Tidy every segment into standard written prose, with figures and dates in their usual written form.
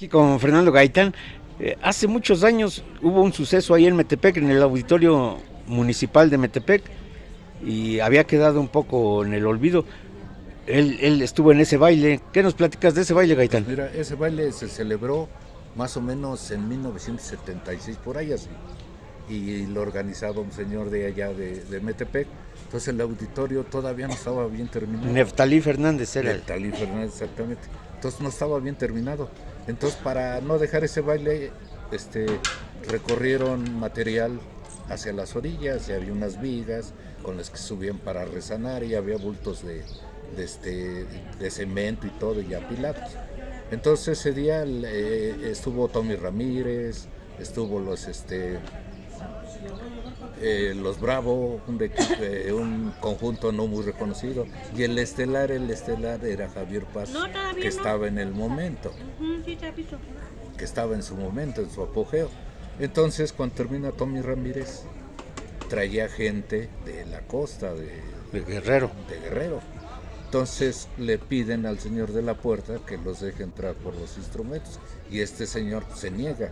Aquí con Fernando Gaitán. Hace muchos años hubo un suceso ahí en Metepec, en el auditorio municipal de Metepec, y había quedado un poco en el olvido. Él estuvo en ese baile. ¿Qué nos platicas de ese baile, Pues Gaitán? mira, ese baile se celebró más o menos en 1976, por ahí así. Y lo organizaba un señor de allá de Metepec. Entonces el auditorio todavía no estaba bien terminado. Neftalí Fernández era el... Talí Fernández, exactamente. Entonces no estaba bien terminado. Entonces para no dejar ese baile, este, recorrieron material hacia las orillas y había unas vigas con las que subían para resanar y había bultos de cemento y todo y apilados. Entonces ese día estuvo Tommy Ramírez, estuvo los Bravo, un conjunto no muy reconocido, y el estelar era Javier Paz, No, todavía que no. estaba en el momento, Sí, te aviso. que estaba en su momento, en su apogeo. Entonces cuando termina Tommy Ramírez, traía gente de la costa, de Guerrero. de Guerrero. Entonces le piden al señor de la puerta que los deje entrar por los instrumentos y este señor se niega.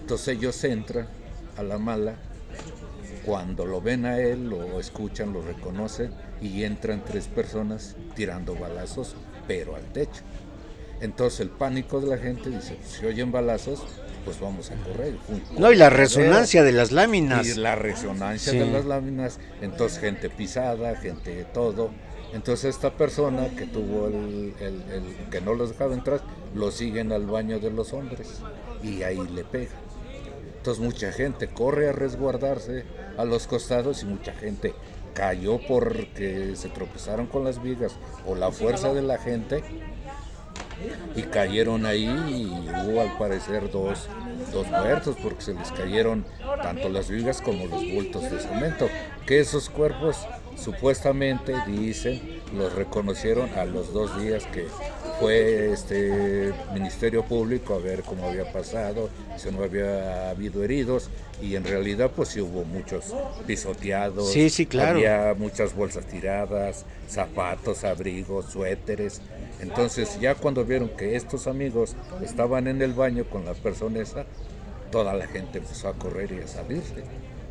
Entonces ellos entran a la mala, cuando lo ven a él, lo escuchan, lo reconocen y entran tres personas tirando balazos, pero al techo. Entonces el pánico de la gente dice, si oyen balazos, pues vamos a correr. No, y la resonancia de las láminas. Y la resonancia Sí. de las láminas, entonces gente pisada, gente de todo. Entonces esta persona que tuvo que no los dejaba entrar, lo siguen al baño de los hombres y ahí le pega. Entonces mucha gente corre a resguardarse a los costados y mucha gente cayó porque se tropezaron con las vigas o la fuerza de la gente y cayeron ahí y hubo al parecer dos muertos porque se les cayeron tanto las vigas como los bultos de cemento, que esos cuerpos supuestamente dicen los reconocieron a los 2 días que fue Ministerio Público a ver cómo había pasado, si no había habido heridos y en realidad pues sí hubo muchos pisoteados, Sí, sí, claro. había muchas bolsas tiradas, zapatos, abrigos, suéteres. Entonces ya cuando vieron que estos amigos estaban en el baño con la persona esa, toda la gente empezó a correr y a salirse.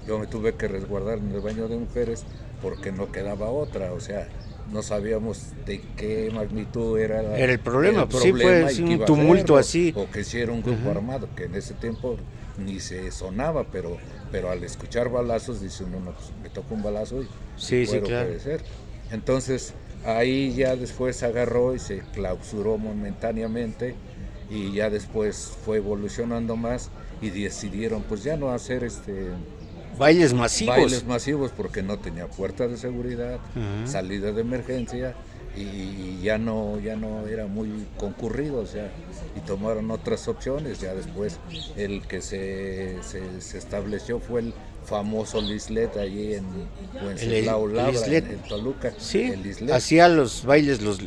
Yo me tuve que resguardar en el baño de mujeres porque no quedaba otra, o sea, no sabíamos de qué magnitud era Era el problema, pues sí, problema fue y sí, qué un iba a tumulto hacerlo, así. o que si era un grupo armado, que en ese tiempo ni se sonaba, pero al escuchar balazos dice uno, no, pues me toca un balazo y Sí, sí, puedo claro. perecer. Entonces ahí ya después agarró y se clausuró momentáneamente y ya después fue evolucionando más y decidieron pues ya no hacer Bailes masivos. bailes masivos porque no tenía puerta de seguridad, Ajá. salida de emergencia y ya no era muy concurrido, o sea, y tomaron otras opciones. Ya después el que se estableció fue el famoso Lislet allí en Wenceslao Labra, Islet. en Toluca, Sí, el Lislet. hacía los bailes los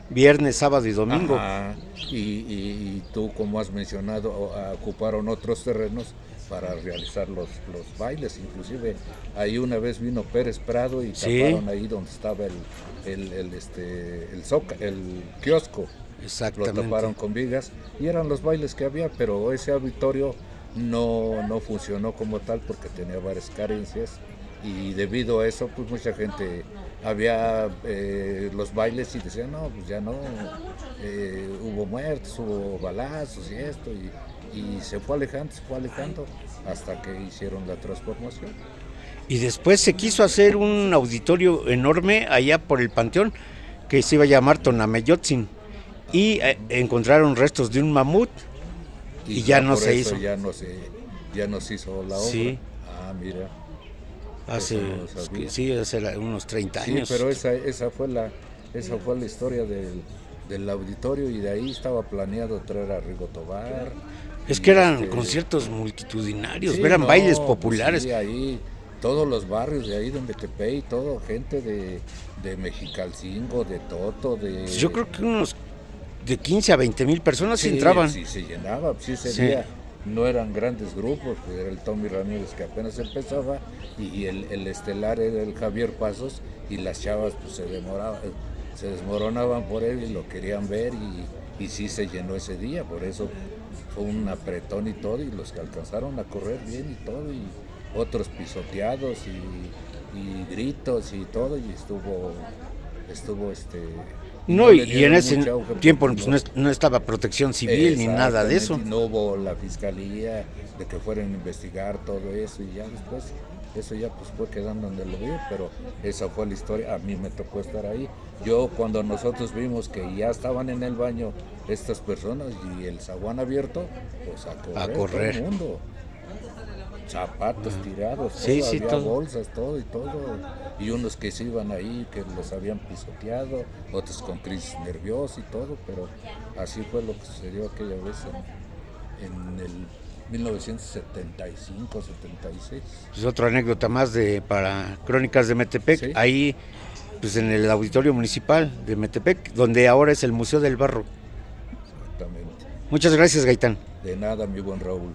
viernes, sábado y domingo. Ajá. Y tú, como has mencionado, ocuparon otros terrenos para realizar los bailes. Inclusive ahí una vez vino Pérez Prado y Sí. taparon ahí donde estaba el kiosco. Lo Exactamente. taparon con vigas y eran los bailes que había, pero ese auditorio no funcionó como tal porque tenía varias carencias y debido a eso pues mucha gente había los bailes y decían no, pues ya no, hubo muertos, hubo balazos y esto y se fue alejando hasta que hicieron la transformación. Y después se quiso hacer un auditorio enorme allá por el Panteón que se iba a llamar Tonameyotzin. Y encontraron restos de un mamut y ya no por se eso hizo. ya no se hizo la obra. Sí. Ah, mira. Hace, Eso no lo sabía. sí, hace unos 30 Sí, años. pero esa fue la historia del auditorio y de ahí estaba planeado traer a Rigo Tobar. Es y que eran conciertos multitudinarios, sí, eran no, bailes pues populares. sí, ahí todos los barrios de ahí de Metepec y todo, gente de Mexicalcingo, de Toto, Pues yo creo que unos de 15 a 20 mil personas sí, entraban. sí se llenaba, sí ese Sí. día no eran grandes grupos, pues era el Tommy Ramírez que apenas empezaba y el estelar era el Javier Pasos y las chavas pues se desmoronaban por él y lo querían ver y sí se llenó ese día, por eso fue un apretón y todo, y los que alcanzaron a correr bien y todo, y otros pisoteados y gritos y todo, y estuvo No, le y en dieron ese mucho auge tiempo porque pues, no estaba protección civil ni nada de eso. no hubo la fiscalía de que fueran a investigar todo eso, y ya después eso ya pues fue quedando en el olvido, pero esa fue la historia. A mí me tocó estar ahí. Yo, cuando nosotros vimos que ya estaban en el baño estas personas y el zaguán abierto, pues a correr todo el mundo. Zapatos tirados, Sí, todo, sí, había todo. bolsas, todo, y unos que se iban ahí, que los habían pisoteado, otros con crisis nerviosa y todo, pero así fue lo que sucedió aquella vez en el 1975, 76. Pues otra anécdota más para Crónicas de Metepec, Sí. ahí pues en el auditorio municipal de Metepec, donde ahora es el Museo del Barro. Exactamente. Muchas gracias, Gaitán. De nada, mi buen Raúl.